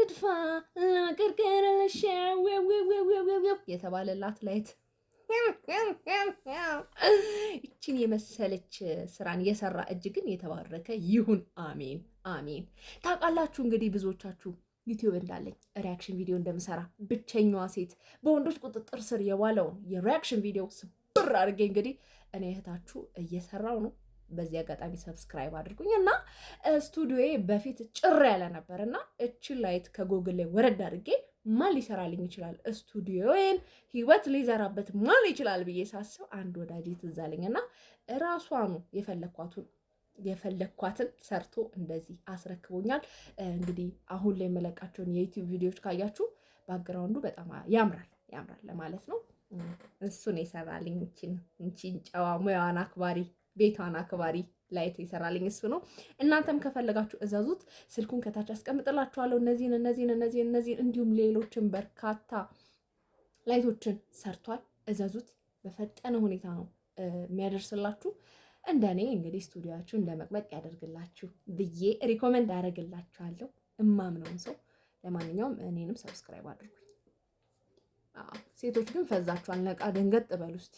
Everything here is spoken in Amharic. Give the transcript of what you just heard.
ልጥፋ ላቅርቅርልሽ የተባለላት ላይት ይችን የመሰለች ስራን የሰራ እጅ ግን የተባረከ ይሁን። አሜን አሜን። ታውቃላችሁ እንግዲህ ብዙዎቻችሁ ዩቲዩብ እንዳለኝ ሪያክሽን ቪዲዮ እንደምሰራ ብቸኛዋ ሴት በወንዶች ቁጥጥር ስር የዋለውን የሪያክሽን ቪዲዮ ስብር አድርጌ እንግዲህ እኔ እህታችሁ እየሰራው ነው። በዚህ አጋጣሚ ሰብስክራይብ አድርጉኝ እና ስቱዲዮዬ በፊት ጭር ያለ ነበር እና እችን ላይት ከጎግል ላይ ወረድ አድርጌ ማን ሊሰራልኝ ይችላል፣ ስቱዲዮዬን ህይወት ሊዘራበት ማን ይችላል ብዬ ሳስብ አንድ ወዳጅ ትዝ አለኝ እና ራሷኑ የፈለኳትን ሰርቶ እንደዚህ አስረክቦኛል። እንግዲህ አሁን ላይ የመለቃቸውን የዩቲዩብ ቪዲዮዎች ካያችሁ ባክግራውንዱ በጣም ያምራል ለማለት ነው። እሱን የሰራልኝ እንቺን ጨዋ ሙያዋን አክባሪ ቤቷን አክባሪ ላይት ይሰራልኝ እሱ ነው። እናንተም ከፈለጋችሁ እዘዙት። ስልኩን ከታች አስቀምጥላችኋለሁ። እነዚህን እንዲሁም ሌሎችን በርካታ ላይቶችን ሰርቷል። እዘዙት። በፈጠነ ሁኔታ ነው የሚያደርስላችሁ። እንደኔ እንግዲህ ስቱዲዮአችሁ እንደመቅመቅ ያደርግላችሁ ብዬ ሪኮመንድ አደርግላችኋለሁ እማምነውን ሰው። ለማንኛውም እኔንም ሰብስክራይብ አድርጉኝ። ሴቶች ግን ፈዛችኋል። ነቃ ደንገጥ በሉ እስቲ።